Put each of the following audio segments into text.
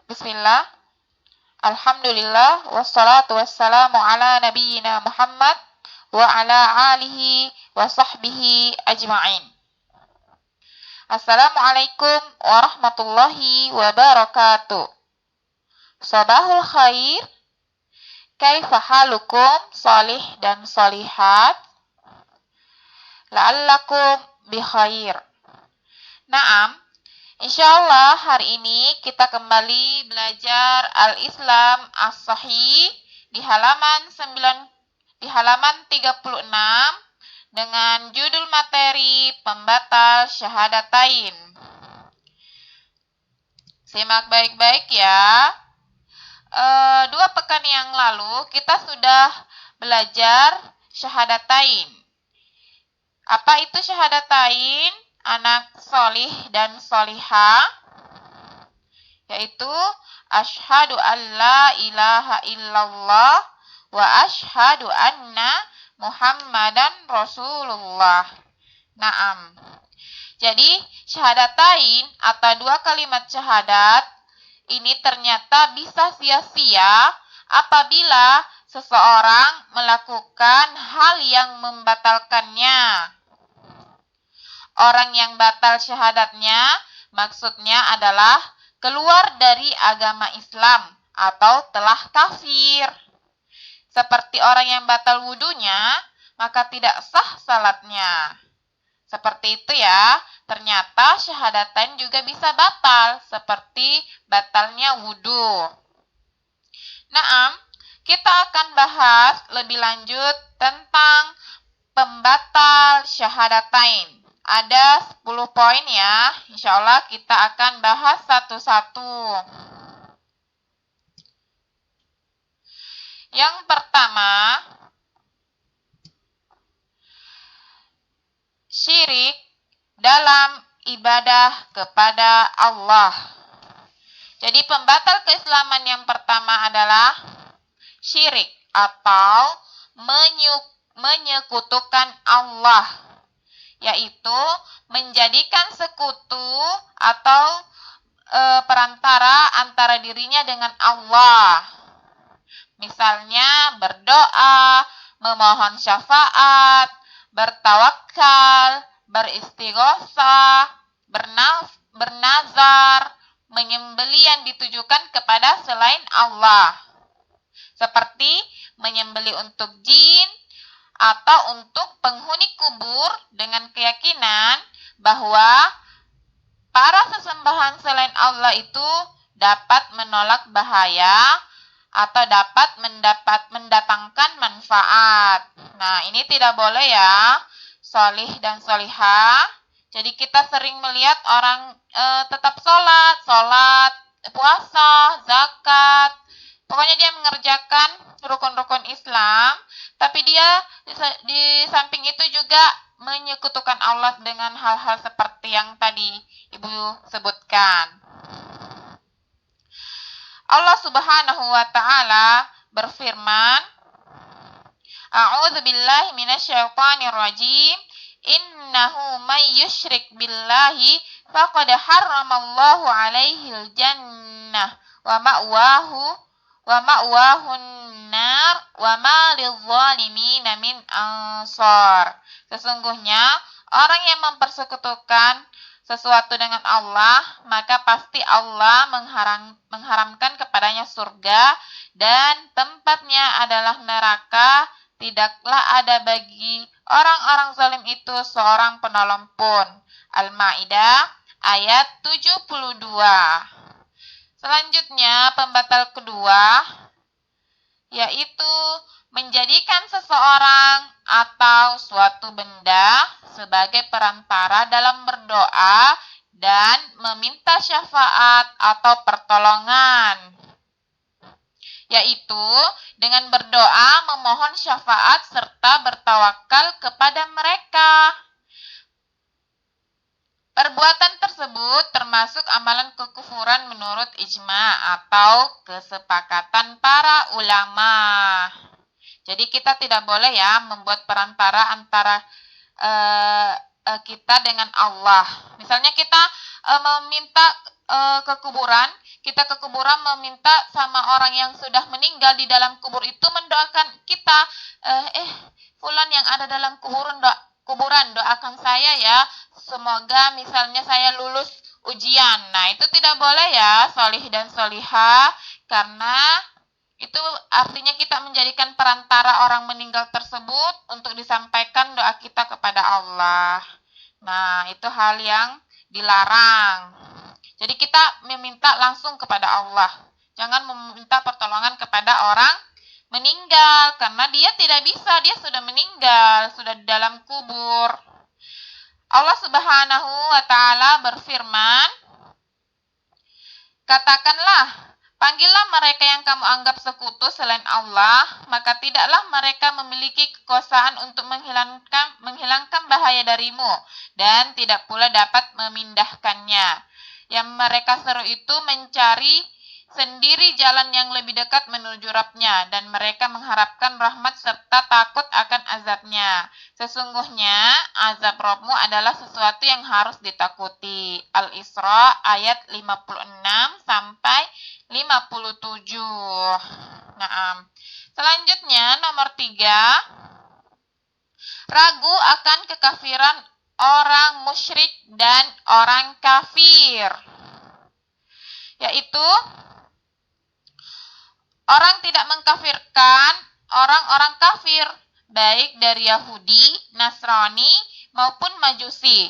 Bismillah. Alhamdulillah wassalatu wassalamu ala nabiyyina Muhammad wa ala alihi wa sahbihi ajma'in. Assalamualaikum warahmatullahi wabarakatuh. Sabahul khair. Kaifa halukum salih dan salihat? La'allakum bi khair. Naam. Insyaallah hari ini kita kembali belajar Al-Islam As-Sahih di halaman 36 dengan judul materi pembatal syahadatain. Simak baik-baik ya. 2 pekan yang lalu kita sudah belajar syahadatain. Apa itu syahadatain? Anak solih dan solihah, yaitu asyhadu an la ilaha illallah wa asyhadu anna muhammadan rasulullah. Naam. Jadi syahadatain atau 2 kalimat syahadat ini ternyata bisa sia-sia apabila seseorang melakukan hal yang membatalkannya. Orang yang batal syahadatnya maksudnya adalah keluar dari agama Islam atau telah kafir. Seperti orang yang batal wudunya, maka tidak sah salatnya. Seperti itu ya. Ternyata syahadatain juga bisa batal, seperti batalnya wudu. Naam, kita akan bahas lebih lanjut tentang pembatal syahadatain. Ada 10 poin ya. Insyaallah kita akan bahas satu-satu. Yang pertama, syirik dalam ibadah kepada Allah. Jadi pembatal keislaman yang pertama adalah syirik atau menyekutukan Allah, yaitu menjadikan sekutu atau perantara antara dirinya dengan Allah. Misalnya berdoa, memohon syafaat, bertawakal, beristighosah, bernazar, menyembelih yang ditujukan kepada selain Allah. Seperti menyembelih untuk jin atau untuk penghuni kubur dengan keyakinan bahwa para sesembahan selain Allah itu dapat menolak bahaya atau dapat mendatangkan manfaat. Nah, ini tidak boleh ya, solih dan solihah. Jadi kita sering melihat orang tetap sholat, puasa, zakat. Pokoknya dia mengerjakan rukun-rukun Islam, tapi dia di samping itu juga menyekutukan Allah dengan hal-hal seperti yang tadi Ibu sebutkan. Allah Subhanahu wa taala berfirman, A'udzu billahi minasyaitonir rajim. Innahu may yusyrik billahi faqad harramallahu 'alaihil jannah wa ma'wahun nar wa ma lizzalimin min ansar. Sesungguhnya orang yang mempersekutukan sesuatu dengan Allah, maka pasti Allah mengharamkan kepadanya surga dan tempatnya adalah neraka. Tidaklah ada bagi orang-orang zalim itu seorang penolong pun. Al-Maidah ayat 72. Selanjutnya pembatal kedua, yaitu menjadikan seseorang atau suatu benda sebagai perantara dalam berdoa dan meminta syafaat atau pertolongan, yaitu dengan berdoa, memohon syafaat, serta bertawakal kepada mereka. Perbuatan tersebut termasuk amalan kekufuran menurut ijma atau kesepakatan para ulama. Jadi kita tidak boleh ya membuat perantara antara kita dengan Allah. Misalnya kita meminta ke kuburan, kita ke kuburan meminta sama orang yang sudah meninggal di dalam kubur itu mendoakan kita, fulan yang ada dalam kuburan doakan saya ya, semoga misalnya saya lulus ujian. Nah, itu tidak boleh ya, solih dan solihah, karena itu artinya kita menjadikan perantara orang meninggal tersebut untuk disampaikan doa kita kepada Allah. Nah, itu hal yang dilarang. Jadi kita meminta langsung kepada Allah. Jangan meminta pertolongan kepada orang meninggal, karena dia tidak bisa, dia sudah meninggal, sudah di dalam kubur. Allah Subhanahu wa Ta'ala berfirman, katakanlah, panggillah mereka yang kamu anggap sekutu selain Allah, maka tidaklah mereka memiliki kekuasaan untuk menghilangkan bahaya darimu, dan tidak pula dapat memindahkannya. Yang mereka seru itu mencari sendiri jalan yang lebih dekat menuju Rabb-Nya, dan mereka mengharapkan rahmat serta takut akan azabnya. Sesungguhnya azab Rabb-Mu adalah sesuatu yang harus ditakuti. Al-Isra ayat 56 sampai 57. Nah, selanjutnya nomor 3, ragu akan kekafiran orang musyrik dan orang kafir, yaitu orang tidak mengkafirkan orang-orang kafir, baik dari Yahudi, Nasrani, maupun Majusi.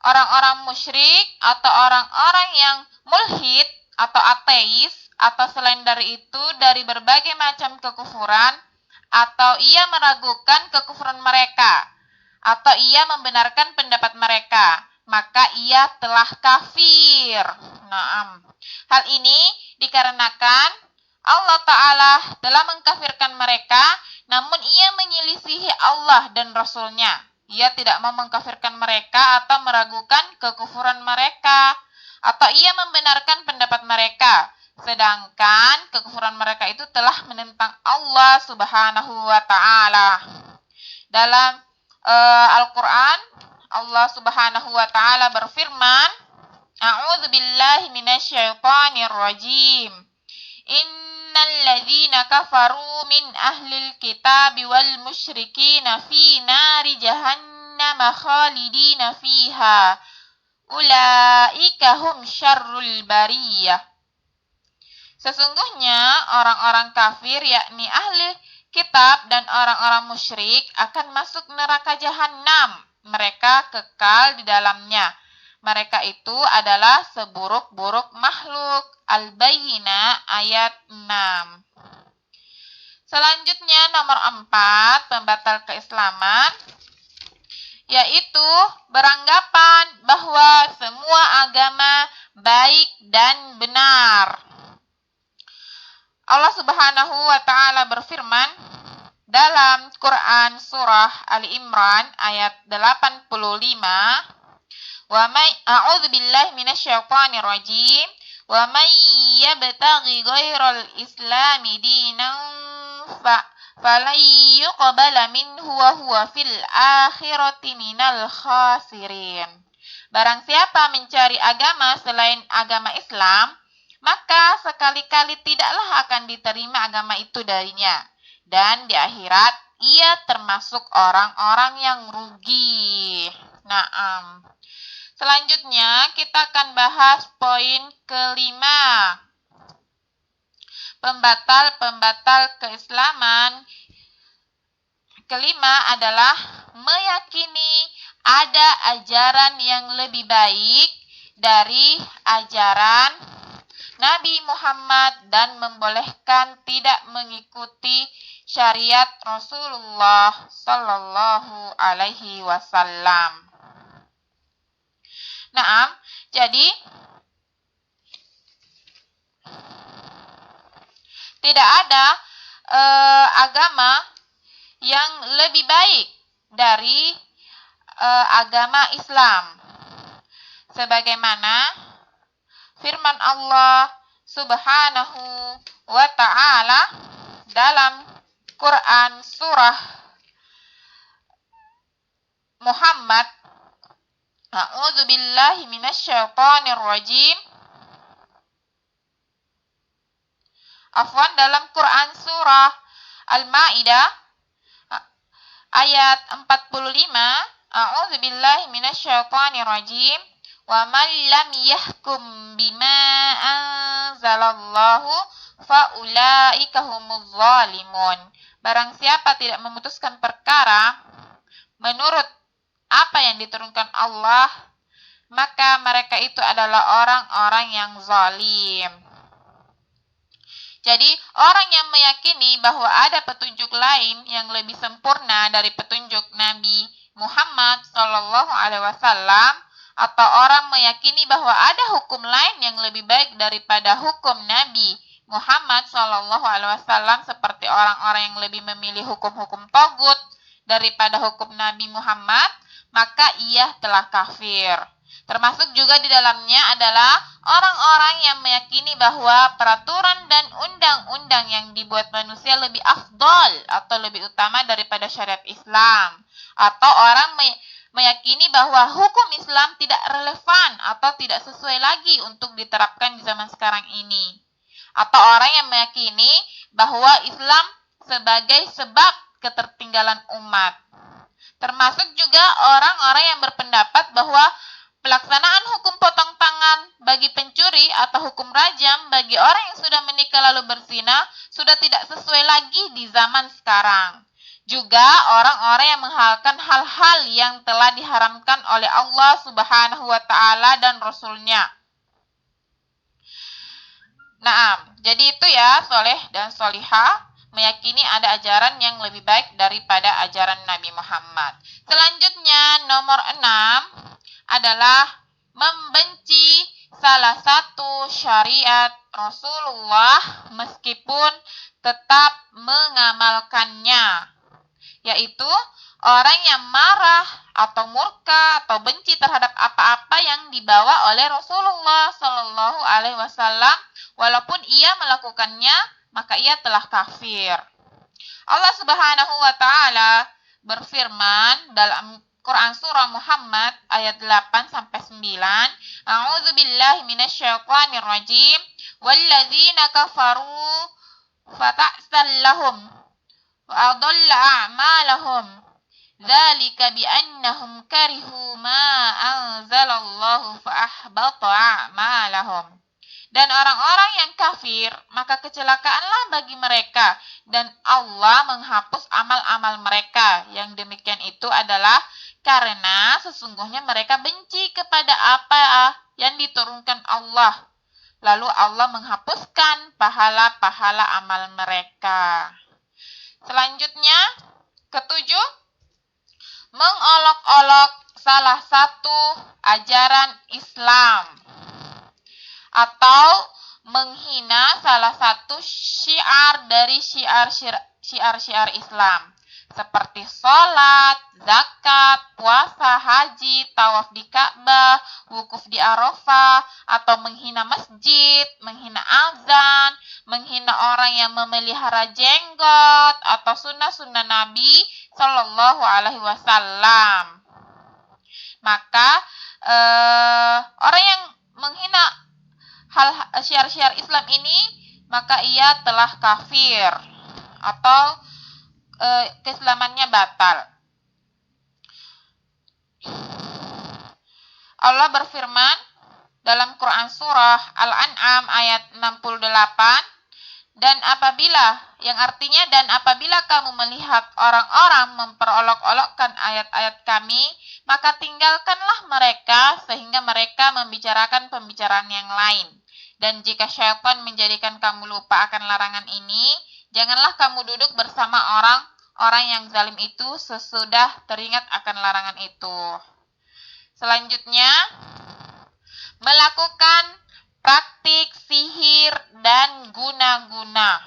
Orang-orang musyrik atau orang-orang yang mulhid atau ateis, atau selain dari itu dari berbagai macam kekufuran, atau ia meragukan kekufuran mereka, atau ia membenarkan pendapat mereka, maka ia telah kafir. Nah, hal ini dikarenakan Allah Ta'ala telah mengkafirkan mereka, namun ia menyelisihi Allah dan Rasul-Nya. Ia tidak mau mengkafirkan mereka atau meragukan kekufuran mereka, atau ia membenarkan pendapat mereka, sedangkan kekufuran mereka itu telah menentang Allah Subhanahu wa Ta'ala. Dalam Al-Quran, Allah Subhanahu wa Ta'ala berfirman, A'udzu billahi minasyaitonir rajim. Innal ladzina kafaru min ahlil kitabi wal musyrikina fi nari jahannam khalidina fiha. Ulaika hum syarrul bariyah. Sesungguhnya orang-orang kafir, yakni ahli kitab dan orang-orang musyrik, akan masuk neraka jahanam. Mereka kekal di dalamnya. Mereka itu adalah seburuk-buruk makhluk. Al-Bayyinah ayat 6. Selanjutnya nomor 4, pembatal keislaman, yaitu beranggapan bahwa semua agama baik dan benar. Allah Subhanahu wa Ta'ala berfirman dalam Quran surah Ali Imran ayat 85, wa may a'udzu billahi minasyaitonir rajim, wa may yabtaghi ghairal islami dinan falan yuqbala minhu wa huwa fil akhirati minal khasirin. Barang siapa mencari agama selain agama Islam, maka sekali-kali tidaklah akan diterima agama itu darinya, dan di akhirat ia termasuk orang-orang yang rugi. Nah, selanjutnya kita akan bahas poin kelima, pembatal keislaman. Kelima adalah meyakini ada ajaran yang lebih baik dari ajaran Nabi Muhammad dan membolehkan tidak mengikuti syariat Rasulullah Sallallahu Alaihi Wasallam. Nah, jadi tidak ada agama yang lebih baik dari agama Islam, sebagaimana firman Allah Subhanahu wa Ta'ala dalam Quran surah Muhammad, A'udzu billahi minasyaitonir rajim, Afwan, dalam Quran surah Al-Maidah ayat 45, A'udzubillahi minasyaitonirrajim. Wa man lam yahkum bima anzalallahu faulaika humuz zalimun. Barang siapa tidak memutuskan perkara menurut apa yang diturunkan Allah, maka mereka itu adalah orang-orang yang zalim. Jadi, orang yang meyakini bahwa ada petunjuk lain yang lebih sempurna dari petunjuk Nabi Muhammad SAW, atau orang meyakini bahwa ada hukum lain yang lebih baik daripada hukum Nabi Muhammad SAW, seperti orang-orang yang lebih memilih hukum-hukum togut daripada hukum Nabi Muhammad, maka ia telah kafir. Termasuk juga di dalamnya adalah orang-orang yang meyakini bahwa peraturan dan undang-undang yang dibuat manusia lebih afdol atau lebih utama daripada syariat Islam. Atau orang meyakini bahwa hukum Islam tidak relevan atau tidak sesuai lagi untuk diterapkan di zaman sekarang ini. Atau orang yang meyakini bahwa Islam sebagai sebab ketertinggalan umat. Termasuk juga orang-orang yang berpendapat bahwa pelaksanaan hukum potong tangan bagi pencuri atau hukum rajam bagi orang yang sudah menikah lalu berzina sudah tidak sesuai lagi di zaman sekarang. Juga orang-orang yang menghalalkan hal-hal yang telah diharamkan oleh Allah Subhanahu wa Ta'ala dan Rasul-Nya. Nah, jadi itu ya, soleh dan solihah meyakini ada ajaran yang lebih baik daripada ajaran Nabi Muhammad. Selanjutnya, nomor 6 adalah membenci salah satu syariat Rasulullah meskipun tetap mengamalkannya, yaitu orang yang marah atau murka atau benci terhadap apa-apa yang dibawa oleh Rasulullah Shallallahu Alaihi Wasallam, walaupun ia melakukannya, maka ia telah kafir. Allah Subhanahu wa Ta'ala berfirman dalam Quran surah Muhammad ayat 8 sampai 9, A'udzubillahi minasyaitonirrajim, walladzina kafaru fata'sal lahum wa adalla a'malahum dzalika biannahum karihu ma anzalallahu fa ahbata a'malahum. Dan orang-orang yang kafir, maka kecelakaanlah bagi mereka, dan Allah menghapus amal-amal mereka. Yang demikian itu adalah karena sesungguhnya mereka benci kepada apa yang diturunkan Allah. Lalu Allah menghapuskan pahala-pahala amal mereka. Selanjutnya, ketujuh, mengolok-olok salah satu ajaran Islam atau menghina salah satu syiar dari syiar-syiar Islam, seperti sholat, zakat, puasa, haji, tawaf di Ka'bah, wukuf di Arafah, atau menghina masjid, menghina azan, menghina orang yang memelihara jenggot, atau sunnah-sunnah Nabi Shallallahu Alaihi Wasallam. Maka orang yang menghina syiar-syiar Islam ini, maka ia telah kafir atau keislamannya batal. Allah berfirman dalam Quran surah Al-An'am ayat 68, dan apabila kamu melihat orang-orang memperolok-olokkan ayat-ayat kami, maka tinggalkanlah mereka sehingga mereka membicarakan pembicaraan yang lain. Dan jika syaitan menjadikan kamu lupa akan larangan ini, janganlah kamu duduk bersama orang-orang yang zalim itu sesudah teringat akan larangan itu. Selanjutnya, melakukan praktik sihir dan guna-guna.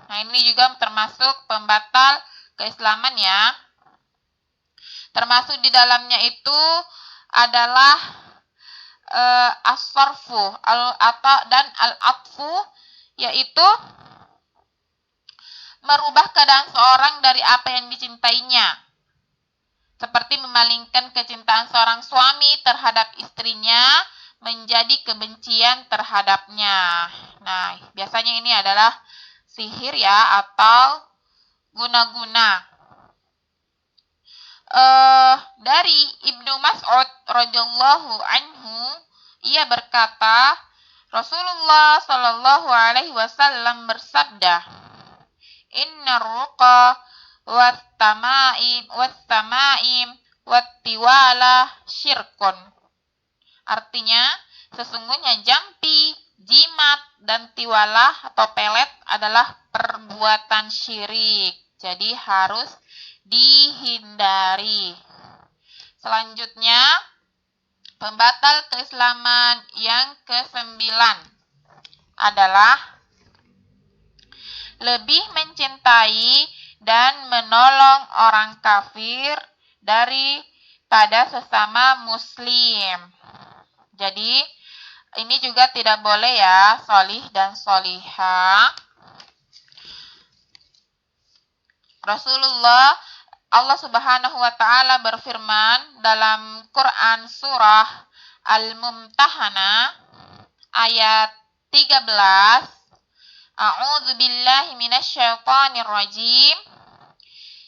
Nah, ini juga termasuk pembatal keislaman ya. Termasuk di dalamnya itu adalah as-sarfu dan al-atfu, yaitu merubah keadaan seorang dari apa yang dicintainya, seperti memalingkan kecintaan seorang suami terhadap istrinya menjadi kebencian terhadapnya. Nah, biasanya ini adalah sihir ya atau guna-guna. Dari Ibnu Mas'ud radhiyallahu anhu, ia berkata, Rasulullah Shallallahu alaihi wasallam bersabda, "Innar ruqa wat-tamaim wat-tiwala syirkun." Artinya, sesungguhnya jampi, jimat, dan tiwalah atau pelet adalah perbuatan syirik. Jadi harus dihindari. Selanjutnya, pembatal keislaman yang ke-9 adalah lebih mencintai dan menolong orang kafir daripada sesama muslim. Jadi, ini juga tidak boleh ya, solih dan solihah. Rasulullah Allah Subhanahu wa taala berfirman dalam Quran surah Al-Mumtahanah ayat 13, A'udzu billahi minasyaitonir rajim.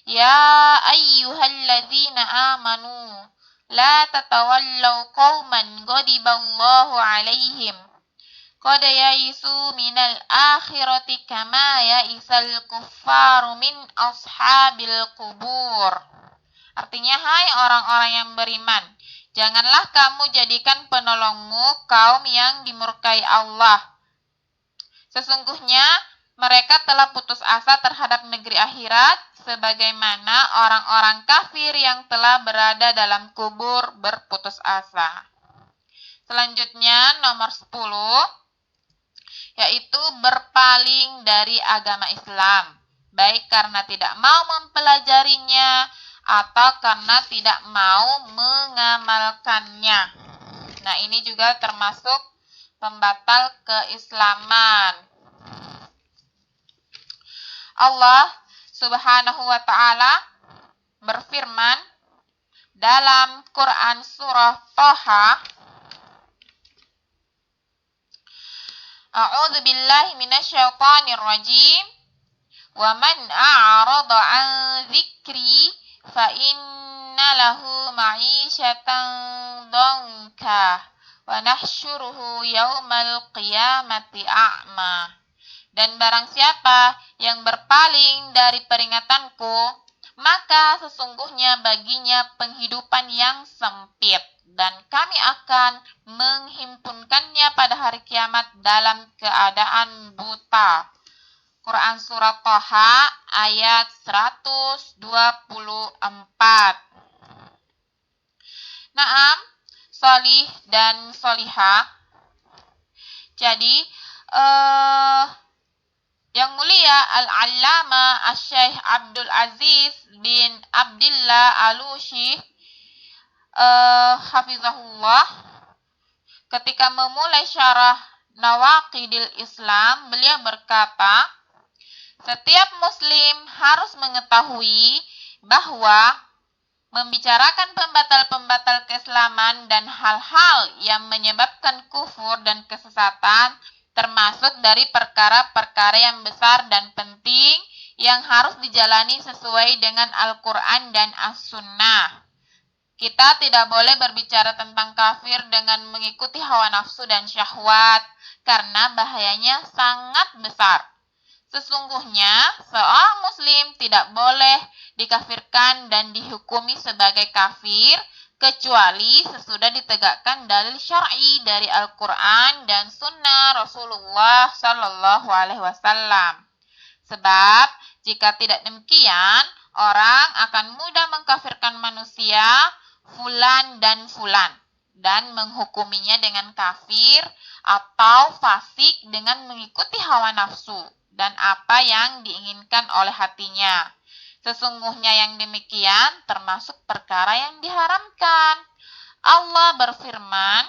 Ya ayyuhalladzina amanu la tatawallaw qauman ghadiballahu 'alaihim qad ya'isu minal akhirati kama ya'isal kuffaru min ashabil qubur. Artinya, hai orang-orang yang beriman, janganlah kamu jadikan penolongmu kaum yang dimurkai Allah. Sesungguhnya mereka telah putus asa terhadap negeri akhirat sebagaimana orang-orang kafir yang telah berada dalam kubur berputus asa. Selanjutnya nomor 10, yaitu berpaling dari agama Islam, baik karena tidak mau mempelajarinya atau karena tidak mau mengamalkannya. Nah, ini juga termasuk pembatal keislaman. Allah Subhanahu wa taala berfirman dalam Quran surah Thaha, A'udzu billahi minasyaitonir rajim. Wa man a'rada 'an dzikri fa inna lahu ma'isyatan dhanka wa nahsyuruhu yaumal qiyamati a'ma. Dan barang siapa yang berpaling dari peringatanku, maka sesungguhnya baginya penghidupan yang sempit, dan kami akan menghimpunkannya pada hari kiamat dalam keadaan buta. Quran Surah Thaha ayat 124. Naam, solih dan solihah. Jadi, yang mulia Al-Allama Asy-Syaikh Abdul Aziz bin Abdillah Al-Ushi hafizahullah, ketika memulai syarah Nawaqidil Islam, beliau berkata, setiap muslim harus mengetahui bahwa membicarakan pembatal-pembatal keislaman dan hal-hal yang menyebabkan kufur dan kesesatan termasuk dari perkara-perkara yang besar dan penting yang harus dijalani sesuai dengan Al-Quran dan As-Sunnah. Kita tidak boleh berbicara tentang kafir dengan mengikuti hawa nafsu dan syahwat, karena bahayanya sangat besar. Sesungguhnya, seorang muslim tidak boleh dikafirkan dan dihukumi sebagai kafir, kecuali sesudah ditegakkan dalil syar'i dari Al-Quran dan Sunnah Rasulullah Sallallahu Alaihi Wasallam. Sebab, jika tidak demikian, orang akan mudah mengkafirkan manusia, fulan dan fulan, dan menghukuminya dengan kafir atau fasik dengan mengikuti hawa nafsu dan apa yang diinginkan oleh hatinya. Sesungguhnya yang demikian termasuk perkara yang diharamkan. Allah berfirman,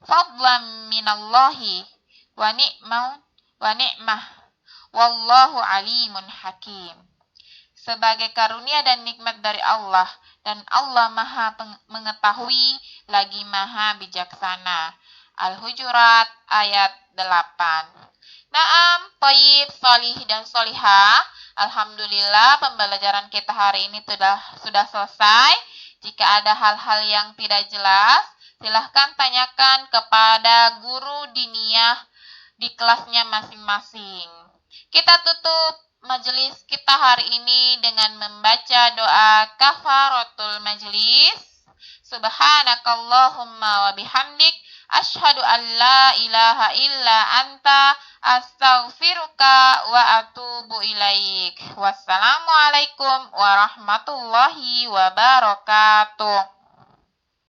Fadlan minallahi wa ni'mah wallahu alimun hakim. Sebagai karunia dan nikmat dari Allah, dan Allah maha mengetahui lagi maha bijaksana. Al-Hujurat ayat 8. Naam, Thayyib, Solih, dan Solihah. Alhamdulillah pembelajaran kita hari ini sudah selesai. Jika ada hal-hal yang tidak jelas, silahkan tanyakan kepada guru diniyah di kelasnya masing-masing. Kita tutup majelis kita hari ini dengan membaca doa kafaratul majelis. Subhanakallahumma wa bihamdik asyhadu an la ilaha illa anta astaghfiruka wa atubu ilaik. Wassalamualaikum warahmatullahi wabarakatuh.